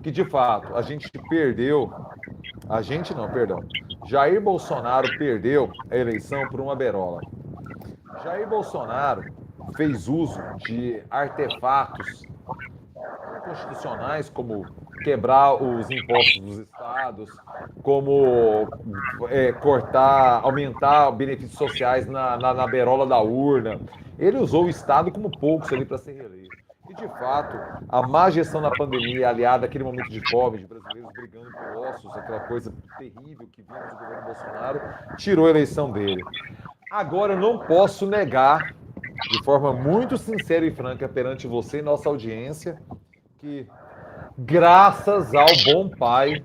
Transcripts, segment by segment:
que, de fato, a gente perdeu. A gente não, perdão. Jair Bolsonaro perdeu a eleição por uma berola. Jair Bolsonaro fez uso de artefatos constitucionais, como quebrar os impostos dos estados, como cortar, aumentar benefícios sociais na berola da urna. Ele usou o Estado como poucos ali para ser reeleito. E, de fato, a má gestão da pandemia, aliada àquele momento de Covid, brasileiros brigando por ossos, aquela coisa terrível que vimos do governo Bolsonaro, tirou a eleição dele. Agora, eu não posso negar, de forma muito sincera e franca perante você e nossa audiência, que, graças ao bom pai,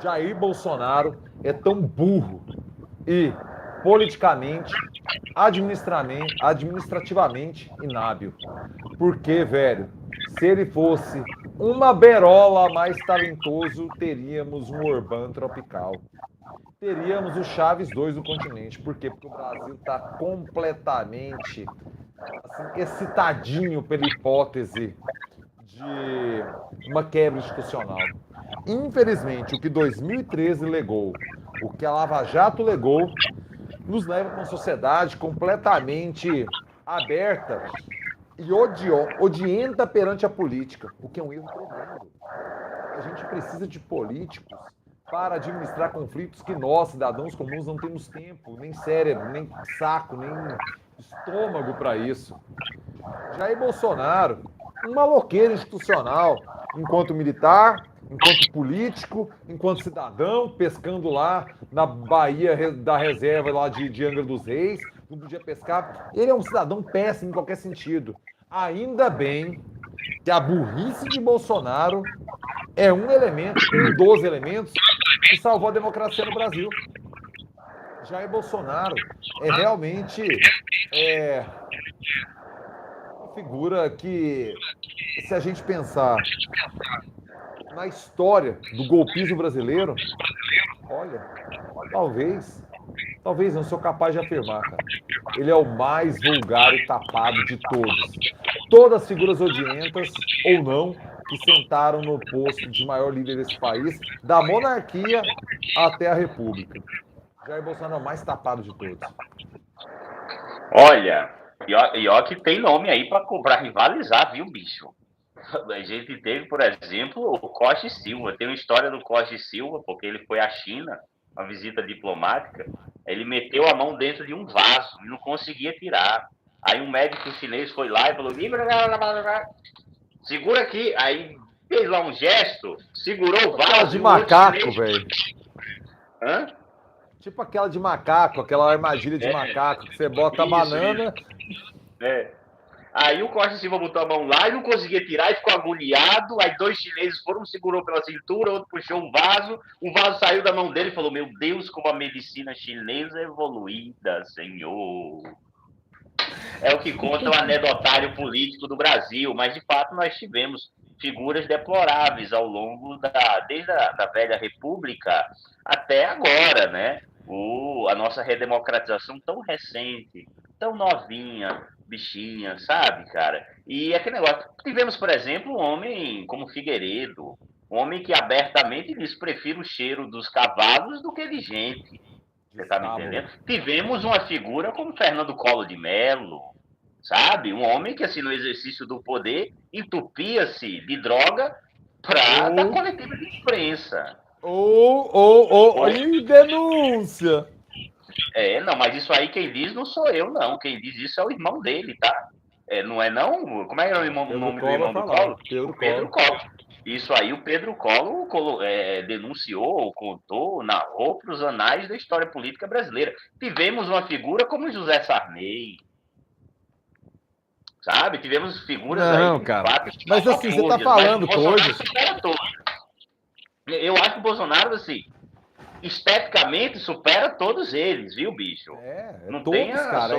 Jair Bolsonaro é tão burro e politicamente, administrativamente inábil. Porque, velho, se ele fosse uma berola mais talentoso, teríamos um Orbán tropical. Teríamos o Chaves 2 do continente. Por quê? Porque o Brasil está completamente assim, excitadinho pela hipótese de uma quebra institucional. Infelizmente, o que 2013 legou, o que a Lava Jato legou, nos leva para uma sociedade completamente aberta e odienta perante a política, o que é um erro tremendo. A gente precisa de políticos para administrar conflitos que nós, cidadãos comuns, não temos tempo, nem cérebro, nem saco, nem estômago para isso. Jair Bolsonaro, um maloqueiro institucional, enquanto militar, enquanto político, enquanto cidadão, pescando lá na Baía da Reserva lá de Angra dos Reis, não podia pescar. Ele é um cidadão péssimo em qualquer sentido. Ainda bem que a burrice de Bolsonaro é um elemento, um dos elementos que salvou a democracia no Brasil. Jair Bolsonaro é realmente uma figura que, se a gente pensar na história do golpismo brasileiro, olha, talvez não sou capaz de afirmar, cara. Ele é o mais vulgar e tapado de todos. Todas as figuras odientas, ou não, que sentaram no posto de maior líder desse país, da monarquia até a república. Jair Bolsonaro é o mais tapado de todos. Olha, pior que tem nome aí para rivalizar, viu, bicho? A gente teve, por exemplo, o Costa e Silva. Tem uma história do Costa e Silva, porque ele foi à China, uma visita diplomática. Ele meteu a mão dentro de um vaso e não conseguia tirar. Aí um médico chinês foi lá e falou: segura aqui. Aí fez lá um gesto, segurou o vaso. Aquela de macaco, velho. Hã? Tipo aquela de macaco, aquela armadilha de macaco, que você bota a banana. Aí o Costa Silva botou a mão lá e não conseguia tirar e ficou agoniado. Aí dois chineses foram, segurou pela cintura, outro puxou o vaso saiu da mão dele e falou: meu Deus, como a medicina chinesa é evoluída, senhor. É o que conta o anedotário político do Brasil, mas de fato nós tivemos figuras deploráveis ao longo desde a velha república até agora, né? A nossa redemocratização tão recente, tão novinha, bichinha, sabe, cara? E aquele negócio. Tivemos, por exemplo, um homem como Figueiredo, um homem que abertamente diz: prefiro o cheiro dos cavalos do que de gente. Você tá me entendendo? Tivemos uma figura como Fernando Collor de Mello, sabe? Um homem que, assim, no exercício do poder, entupia-se de droga para dar coletiva de imprensa. E denúncia! Não, mas isso aí quem diz não sou eu, não. Quem diz isso é o irmão dele, tá? Não é não? Como é o nome do irmão do Collor? Pedro Collor. Isso aí o Pedro Collor denunciou, contou, narrou para os anais da história política brasileira. Tivemos uma figura como José Sarney, sabe? Tivemos figuras aí, cara. fatos. Mas assim, você tá falando coisas. Eu acho que o Bolsonaro, assim, esteticamente supera todos eles, viu, bicho? Não todos, cara.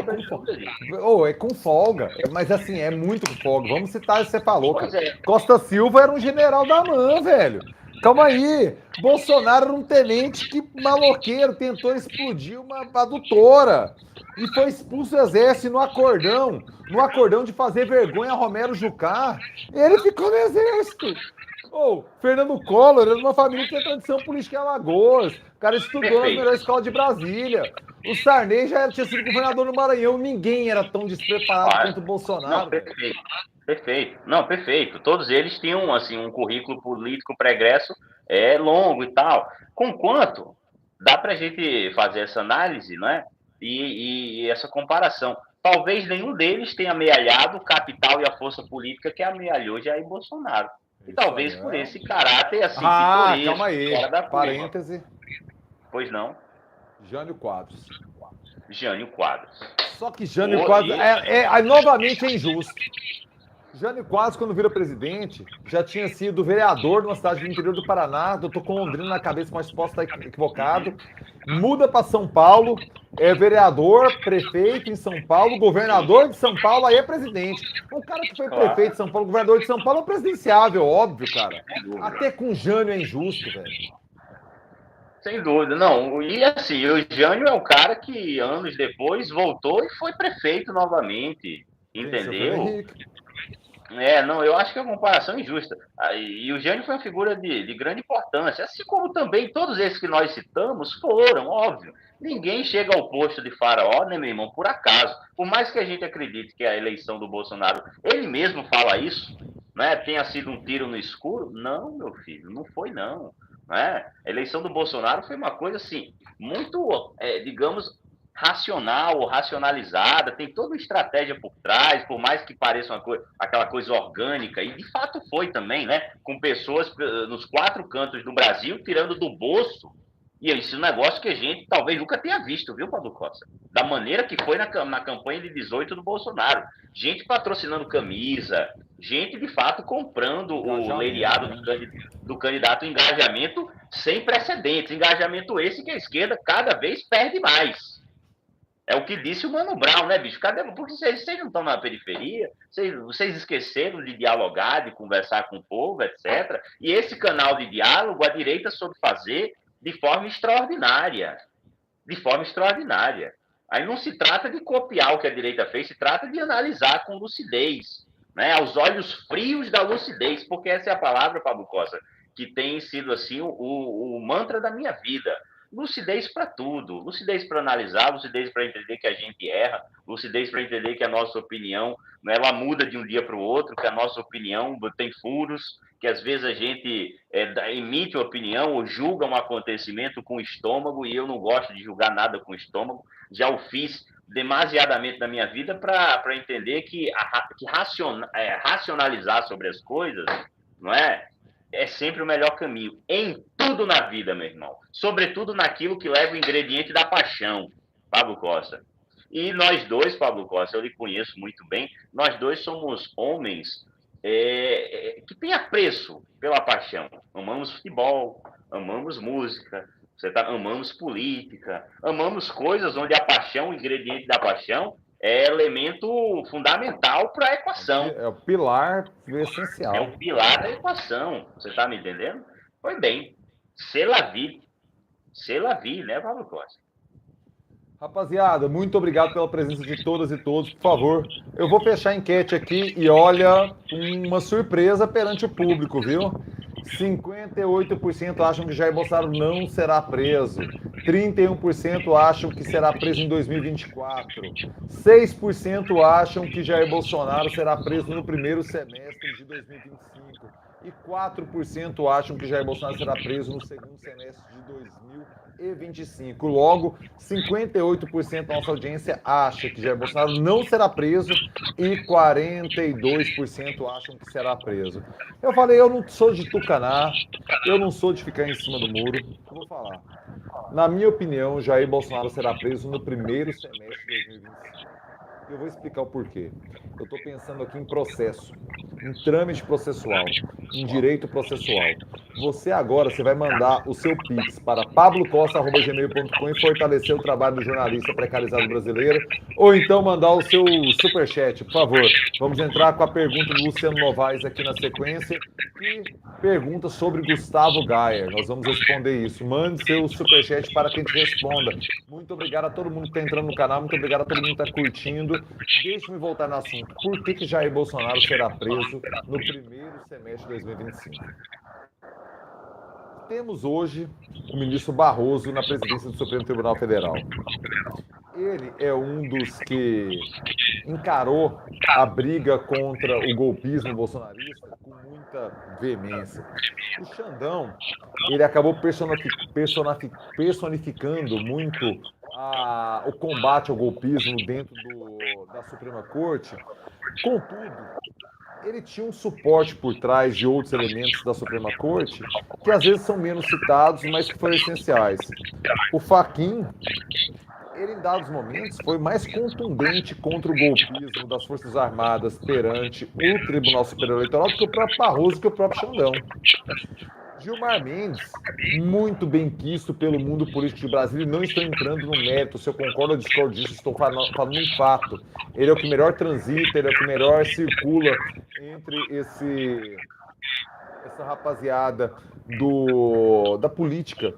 É com folga. Mas assim, é muito com folga. Vamos citar, você falou, cara. Costa Silva era um general da MAN, velho. Calma aí. Bolsonaro era um tenente que maloqueiro tentou explodir uma adutora. E foi expulso do exército no acordão de fazer vergonha a Romero Jucá. Ele ficou no exército. Fernando Collor era de uma família que tem tradição política em Alagoas. O cara estudou nas Perfeito. melhores escolas de Brasília. O Sarney já tinha sido governador no Maranhão. Ninguém era tão despreparado Ah, quanto o não, Bolsonaro, velho. perfeito. Perfeito. Não, perfeito. Todos eles tinham assim um currículo político pregresso longo e tal. Conquanto dá para a gente fazer essa análise, né? E essa comparação. Talvez nenhum deles tenha amealhado o capital e a força política que amealhou Jair Bolsonaro. E Isso aí, talvez por esse caráter assim calma pitoresco, aí. fora da curva. Parêntese. Pois não? Jânio Quadros. Jânio Quadros. Só que Jânio Quadros novamente é injusto. Jânio Quadros, quando vira presidente, já tinha sido vereador numa cidade do interior do Paraná. Eu tô com Londrina na cabeça, mas posso estar equivocado. Muda para São Paulo, é vereador, prefeito em São Paulo, governador de São Paulo, aí é presidente. Um cara que foi prefeito de São Paulo, governador de São Paulo, é presidenciável, óbvio, cara. Até com Jânio é injusto, velho. Sem dúvida, não. E assim, o Jânio é o cara que anos depois voltou e foi prefeito novamente. Entendeu? Não, eu acho que é uma comparação injusta. E o Jânio foi uma figura de grande importância, assim como também todos esses que nós citamos foram, óbvio. Ninguém chega ao posto de faraó, né, meu irmão, por acaso. Por mais que a gente acredite que a eleição do Bolsonaro, ele mesmo fala isso, né, tenha sido um tiro no escuro. Não, meu filho, não foi não. Né? A eleição do Bolsonaro foi uma coisa assim, muito, digamos, racional ou racionalizada, tem toda uma estratégia por trás, por mais que pareça aquela coisa orgânica, e de fato foi também, né? Com pessoas nos 4 cantos do Brasil tirando do bolso. E isso é um negócio que a gente talvez nunca tenha visto, viu, Paulo Costa? Da maneira que foi na campanha de 18 do Bolsonaro. Gente patrocinando camisa, gente de fato comprando o leiriado do candidato, engajamento sem precedentes. Engajamento esse que a esquerda cada vez perde mais. É o que disse o Mano Brown, né, bicho? Cadê? Porque vocês não estão na periferia, vocês esqueceram de dialogar, de conversar com o povo, etc. E esse canal de diálogo, a direita soube fazer de forma extraordinária. De forma extraordinária. Aí não se trata de copiar o que a direita fez, se trata de analisar com lucidez, né? Aos olhos frios da lucidez, porque essa é a palavra, Pablo Costa, que tem sido assim o mantra da minha vida. Lucidez para tudo, lucidez para analisar, lucidez para entender que a gente erra, lucidez para entender que a nossa opinião, né, ela muda de um dia para o outro, que a nossa opinião tem furos, que às vezes a gente emite uma opinião ou julga um acontecimento com o estômago, e eu não gosto de julgar nada com o estômago, já o fiz demasiadamente na minha vida para entender que racionalizar sobre as coisas, não é sempre o melhor caminho. Em tudo na vida, meu irmão. Sobretudo naquilo que leva o ingrediente da paixão, Pablo Costa. E nós dois, Pablo Costa, eu lhe conheço muito bem, nós dois somos homens que têm apreço pela paixão. Amamos futebol, amamos música, amamos política, amamos coisas onde a paixão, o ingrediente da paixão, é elemento fundamental para a equação. É o pilar essencial. É o pilar da equação. Você está me entendendo? Pois bem, c'est la vie, né, Pablo Costa? Rapaziada, muito obrigado pela presença de todas e todos. Por favor, eu vou fechar a enquete aqui e olha, uma surpresa perante o público, viu? 58% acham que Jair Bolsonaro não será preso. 31% acham que será preso em 2024. 6% acham que Jair Bolsonaro será preso no primeiro semestre de 2025. E 4% acham que Jair Bolsonaro será preso no segundo semestre de 2025. Logo, 58% da nossa audiência acha que Jair Bolsonaro não será preso e 42% acham que será preso. Eu falei, eu não sou de tucanar, eu não sou de ficar em cima do muro. Eu vou falar. Na minha opinião, Jair Bolsonaro será preso no primeiro semestre de 2025. Eu vou explicar o porquê. Eu estou pensando aqui em processo, em trâmite processual, em direito processual. Você vai mandar o seu Pix para pablocosta.gmail.com e fortalecer o trabalho do jornalista precarizado brasileiro, ou então mandar o seu superchat, por favor. Vamos entrar com a pergunta do Luciano Novaes aqui na sequência, que pergunta sobre Gustavo Gayer. Nós vamos responder isso. Mande seu superchat para que a gente responda. Muito obrigado a todo mundo que está entrando no canal, muito obrigado a todo mundo que está curtindo. Deixe-me voltar no assunto. Por que Jair Bolsonaro será preso no primeiro semestre de 2025? Temos hoje o ministro Barroso na presidência do Supremo Tribunal Federal. Ele é um dos que encarou a briga contra o golpismo bolsonarista com muita veemência. O Xandão, ele acabou personificando muito o combate ao golpismo dentro da Suprema Corte. Contudo, ele tinha um suporte por trás de outros elementos da Suprema Corte que às vezes são menos citados, mas que foram essenciais. O Fachin, ele em dados momentos foi mais contundente contra o golpismo das Forças Armadas perante o Tribunal Superior Eleitoral do que o próprio Barroso, que o próprio Xandão. Gilmar Mendes, muito bem quisto pelo mundo político de Brasília, e não estou entrando no mérito, se eu concordo ou discordo disso, estou falando um fato. Ele é o que melhor transita, ele é o que melhor circula entre essa rapaziada da política,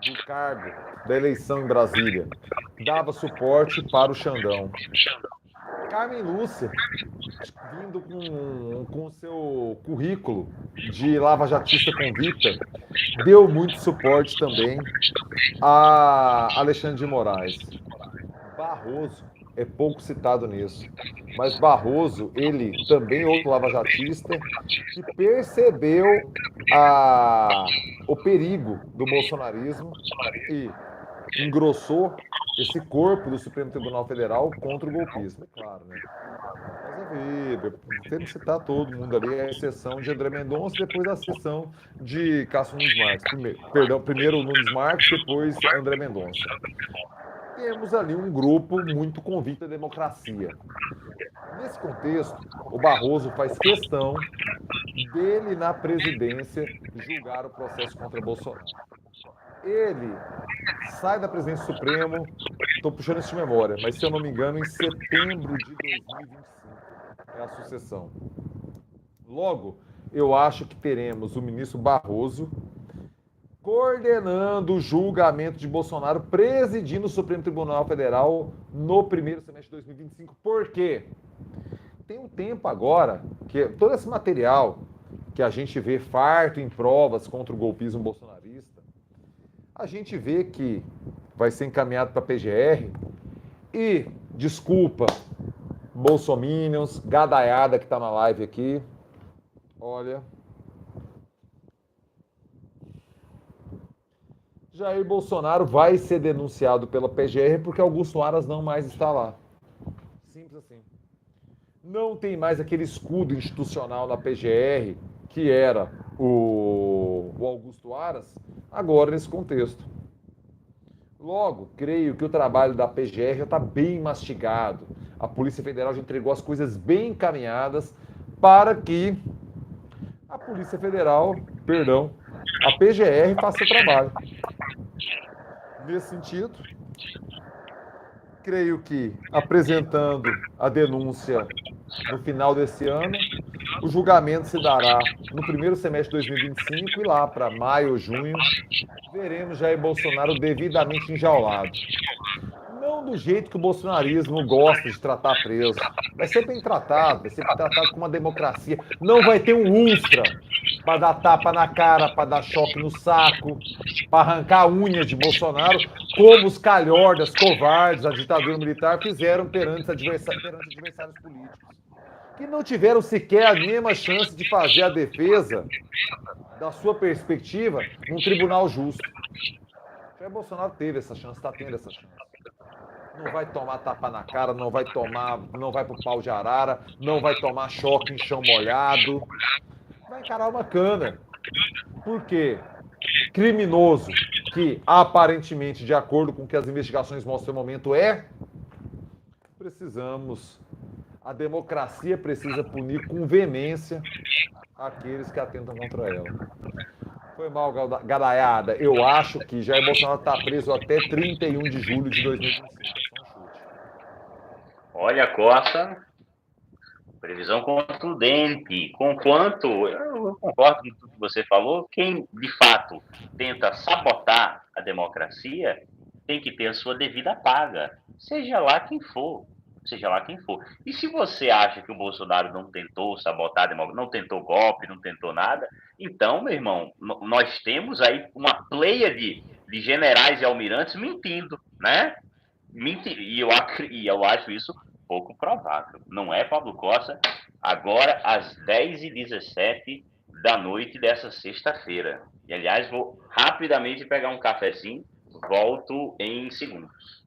do cargo, da eleição em Brasília. Dava suporte para o Xandão. Carmen Lúcia, vindo com seu currículo de lavajatista convicta, deu muito suporte também a Alexandre de Moraes. Barroso é pouco citado nisso, mas Barroso, ele também é outro lavajatista que percebeu o perigo do bolsonarismo e engrossou esse corpo do Supremo Tribunal Federal contra o golpismo, é claro, né? Mas temos que citar todo mundo ali, a exceção de André Mendonça, depois a exceção de Cássio Nunes Marques. Primeiro Nunes Marques, depois André Mendonça. Temos ali um grupo muito convicto da democracia. Nesse contexto, o Barroso faz questão dele, na presidência, julgar o processo contra Bolsonaro. Ele sai da presidência do Supremo, estou puxando isso de memória, mas se eu não me engano, em setembro de 2025 é a sucessão. Logo, eu acho que teremos o ministro Barroso coordenando o julgamento de Bolsonaro, presidindo o Supremo Tribunal Federal no primeiro semestre de 2025. Por quê? Tem um tempo agora que todo esse material que a gente vê farto em provas contra o golpismo bolsonarista, a gente vê que vai ser encaminhado para a PGR e, desculpa, bolsominions, gadaiada que está na live aqui, olha, Jair Bolsonaro vai ser denunciado pela PGR porque Augusto Aras não mais está lá. Simples assim. Não tem mais aquele escudo institucional na PGR que era o Augusto Aras, agora nesse contexto. Logo, creio que o trabalho da PGR já está bem mastigado. A Polícia Federal já entregou as coisas bem encaminhadas para que a Polícia Federal, a PGR faça seu trabalho. Nesse sentido, creio que apresentando a denúncia no final desse ano, o julgamento se dará no primeiro semestre de 2025 e lá para maio ou junho veremos Jair Bolsonaro devidamente enjaulado. Não do jeito que o bolsonarismo gosta de tratar preso. Vai ser bem tratado, vai ser tratado com uma democracia. Não vai ter um Ustra para dar tapa na cara, para dar choque no saco, para arrancar a unha de Bolsonaro, como os calhordas, covardes, a ditadura militar fizeram perante adversários políticos, que não tiveram sequer a mínima chance de fazer a defesa da sua perspectiva num tribunal justo. Jair Bolsonaro teve essa chance, está tendo essa chance. Não vai tomar tapa na cara, não vai pro pau de arara, não vai tomar choque em chão molhado, vai encarar uma cana. Por quê? Criminoso, que aparentemente, de acordo com o que as investigações mostram no momento, a democracia precisa punir com veemência aqueles que atentam contra ela. Foi mal, gadaiada. Eu acho que Jair Bolsonaro está preso até 31 de julho de 2025. É só um chute. Olha, Costa, previsão contundente. Conquanto, eu concordo com tudo que você falou, quem de fato tenta sabotar a democracia tem que ter a sua devida paga, seja lá quem for. seja lá quem for. E se você acha que o Bolsonaro não tentou sabotar a democracia, não tentou golpe, não tentou nada, então, meu irmão, nós temos aí uma pleia de generais e almirantes mentindo, né? E eu acho isso pouco provável. Não é, Pablo Costa? Agora, às 10h17 da noite dessa sexta-feira. E, aliás, vou rapidamente pegar um cafezinho, volto em segundos.